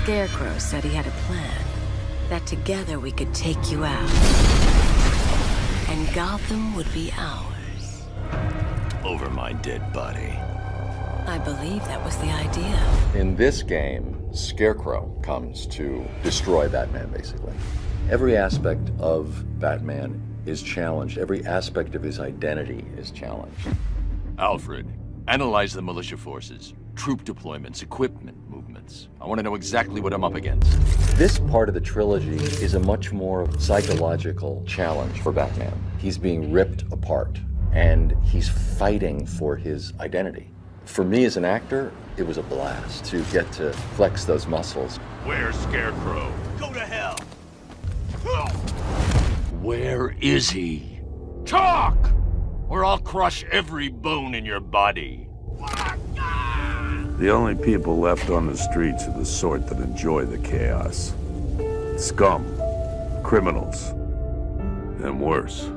Scarecrow said he had a plan. That together we could take you out. And Gotham would be ours. Over my dead body. I believe that was the idea. In this game, Scarecrow comes to destroy Batman, basically. Every aspect of Batman is challenged. Every aspect of his identity is challenged. Alfred, analyze the militia forces, troop deployments, equipment movements. I want to know exactly what I'm up against. This part of the trilogy is a much more psychological challenge for Batman. He's being ripped apart, and he's fighting for his identity. For me as an actor, it was a blast to get to flex those muscles. Where's Scarecrow? Go to hell! Where is he? Talk! Or I'll crush every bone in your body. The only people left on the streets are the sort that enjoy the chaos. Scum, criminals, and worse.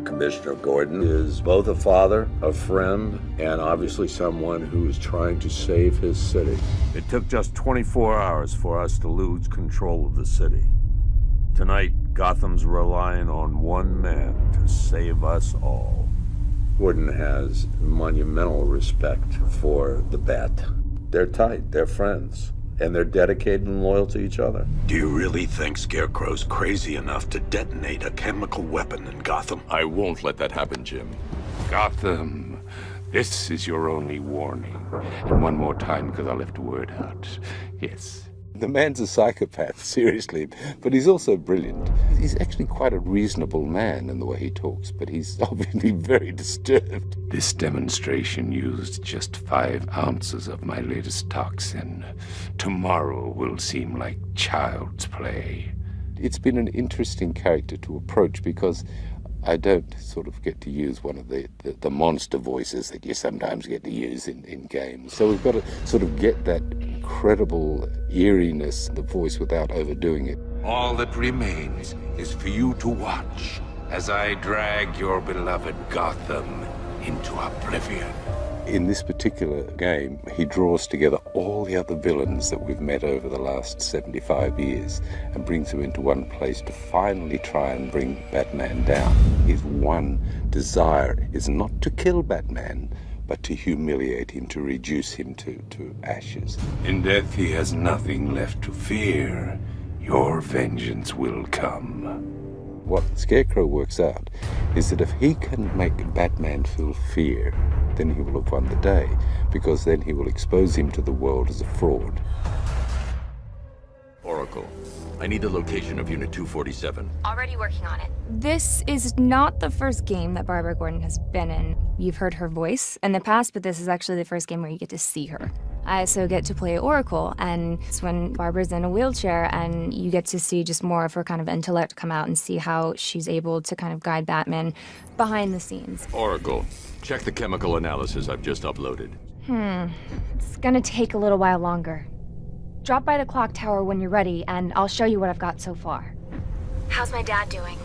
Commissioner Gordon is both a father, a friend, and obviously someone who is trying to save his city. It took just 24 hours for us to lose control of the city. Tonight, Gotham's relying on one man to save us all. Gordon has monumental respect for the Bat. They're tight, they're friends, and they're dedicated and loyal to each other. Do you really think Scarecrow's crazy enough to detonate a chemical weapon in Gotham? I won't let that happen, Jim. Gotham, this is your only warning. And one more time, because I left a word out. Yes. The man's a psychopath, seriously, but he's also brilliant. He's actually quite a reasonable man in the way he talks, but he's obviously very disturbed. This demonstration used just 5 ounces of my latest toxin. Tomorrow will seem like child's play. It's been an interesting character to approach because I don't sort of get to use one of the monster voices that you sometimes get to use in games. So we've got to sort of get that incredible eeriness in the voice without overdoing it. All that remains is for you to watch as I drag your beloved Gotham into oblivion. In this particular game, he draws together all the other villains that we've met over the last 75 years and brings them into one place to finally try and bring Batman down. His one desire is not to kill Batman, but to humiliate him, to reduce him to ashes. In death, he has nothing left to fear. Your vengeance will come. What Scarecrow works out is that if he can make Batman feel fear, then he will have won the day, because then he will expose him to the world as a fraud. Oracle, I need the location of Unit 247. Already working on it. This is not the first game that Barbara Gordon has been in. You've heard her voice in the past, but this is actually the first game where you get to see her. I also get to play Oracle, and it's when Barbara's in a wheelchair, and you get to see just more of her kind of intellect come out and see how she's able to kind of guide Batman behind the scenes. Oracle, check the chemical analysis I've just uploaded. It's gonna take a little while longer. Drop by the clock tower when you're ready, and I'll show you what I've got so far. How's my dad doing?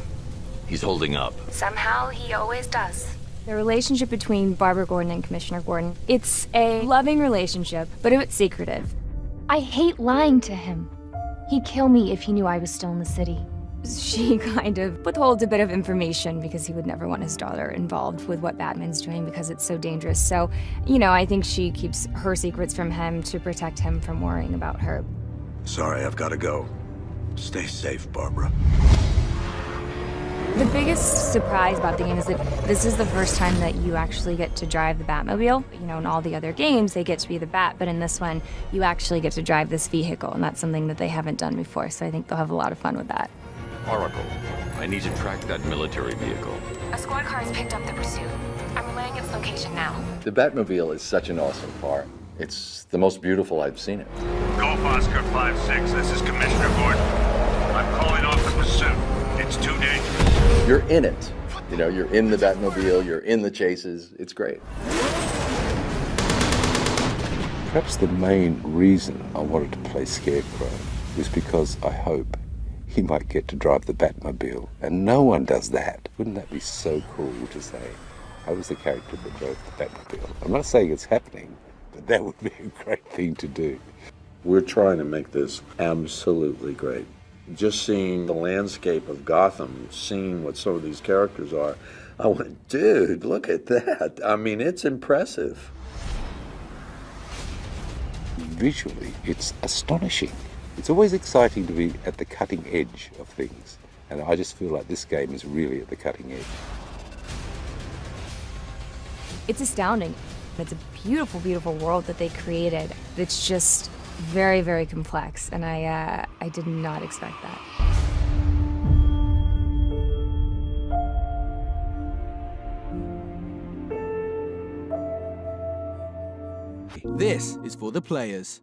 He's holding up. Somehow, he always does. The relationship between Barbara Gordon and Commissioner Gordon, it's a loving relationship, but it's secretive. I hate lying to him. He'd kill me if he knew I was still in the city. She kind of withholds a bit of information because he would never want his daughter involved with what Batman's doing because it's so dangerous. So, you know, I think she keeps her secrets from him to protect him from worrying about her. Sorry, I've got to go. Stay safe, Barbara. The biggest surprise about the game is that this is the first time that you actually get to drive the Batmobile. You know, in all the other games, they get to be the Bat, but in this one, you actually get to drive this vehicle, and that's something that they haven't done before, so I think they'll have a lot of fun with that. Oracle, I need to track that military vehicle. A squad car has picked up the pursuit. I'm relaying its location now. The Batmobile is such an awesome car. It's the most beautiful I've seen it. Golf Oscar 5-6, this is Commissioner Gordon. I'm calling off the pursuit. It's too dangerous. You're in it. You know, you're in the Batmobile, you're in the chases. It's great. Perhaps the main reason I wanted to play Scarecrow was because I hope he might get to drive the Batmobile. And no one does that. Wouldn't that be so cool to say, I was the character that drove the Batmobile? I'm not saying it's happening, but that would be a great thing to do. We're trying to make this absolutely great. Just seeing the landscape of Gotham, seeing what some of these characters are, I went, dude, look at that. I mean, it's impressive. Visually, it's astonishing. It's always exciting to be at the cutting edge of things, and I just feel like this game is really at the cutting edge. It's astounding. It's a beautiful, beautiful world that they created. It's just very, very complex, and I did not expect that. This is for the players.